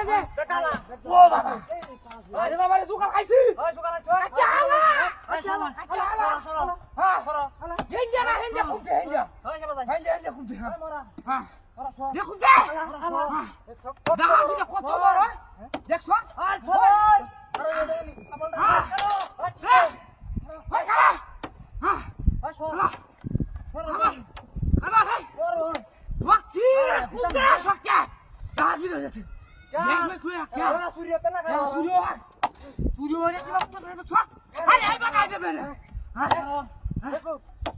দে বেটালা ও বাবা আরে বাবা রে দুকাল খাইছি ওই দোকান আছে আচ্ছা হালা আচ্ছা আচ্ছা হালা সরো হ্যাঁ সরো হেঞ্জা না হেঞ্জা খুবতে হেঞ্জা ওই যাবা যাই হেঞ্জা খুবতে হ্যাঁ মোরা হ্যাঁ সরো সরো দেখুন দে দেখা দিলে কত বড় দেখছ আর সরো আরে এই আমলটা চলো হ্যাঁ ওই খালা হ্যাঁ ওই সরো সরো খালা ভাই সরো ওয়াক্সি কুমতে শক্তি দেখা দিলে যাচ্ছে দেখ মে কুয়া কে ওরা সূর্য পেনা কে সুরিয় সুরিয় রে কি বাপ তো ছট আরে আই বাগাই দেবে না হ্যাঁ দেখো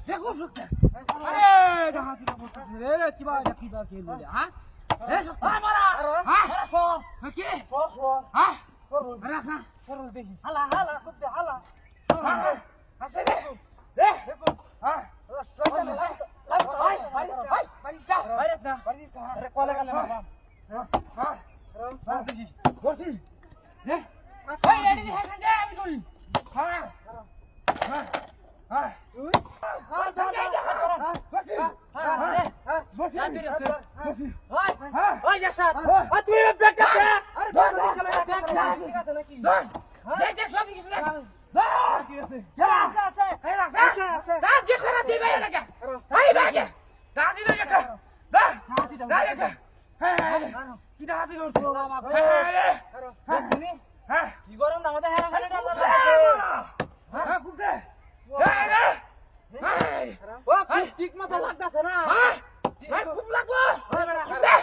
দেখো শক্তি আরে দেখা দিলে বলতে রে কিবা কিবা কে বলে হ্যাঁ এ শক্তি মোরা হ্যাঁ সরো সরো কি সরো হ্যাঁ সরো রাখা সরো দেখি হালা হালা কুদ্দে হালা আছে রে রে দেখো হ্যাঁ শয়তান লাভ ভাই ভাই পারিস্তা বাইরে না পারিস্তা আরে কোলে গেল না হ্যাঁ রাম হ্যাঁ দেখি করছি রে ওই রে রে হ্যাঁ দে আমি তুই হ্যাঁ হ্যাঁ হ্যাঁ তুই হ্যাঁ করছি হ্যাঁ বসি বসি ওই হ্যাঁ ওই জাসাদ ওই তুই বেটা কে আরে ধর, বেটা ধর, কে ধর, বেটা ধর, ঠিক আছে নাকি ধর দেখ দেখ সব কিছু দেখ ধর ঠিক আছে যা আছে আছে এই রাখ আছে আছে তা দেখো না দিবে না এই বাগে তা দিলে গেছে দা দা গেছে হ্যাঁ কি দা হাতি করছ হ্যাঁ হ্যাঁ তুমি হ্যাঁ কি গরম না আমাদের হেরা খালি ডাল হ্যাঁ কুপতে হ্যাঁ হ্যাঁ ও ঠিক মতো লাগতাছে না হ্যাঁ ভাই খুব লাগবো কুপতে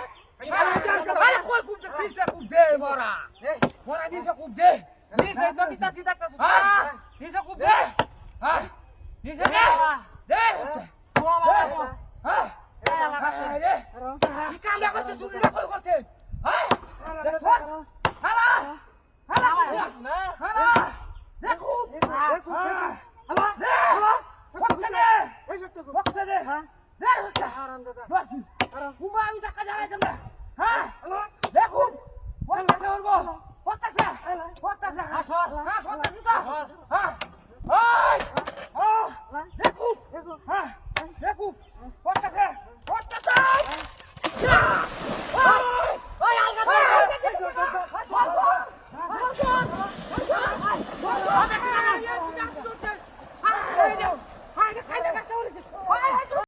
আরে কই কুপতে দিছে কুপতে বড়া বড়া দিছে কুপতে নিছে তো দিতা দিতা কাছে হ্যাঁ দিছে কুপতে হ্যাঁ দিছে দে দে ও বাবা হ্যাঁ রে কি কাম করতে শুনি না কই করতে হ্যাঁ দেখছ হালা হালা না হালা দেখো দেখো হালা হালা করতে দে এই সত্য করতে দে হ্যাঁ দে হচ্ছে আরাম দাদা বাসি আরাম কুমা আমি টাকা জানাই তোমরা হ্যাঁ হালা দেখুন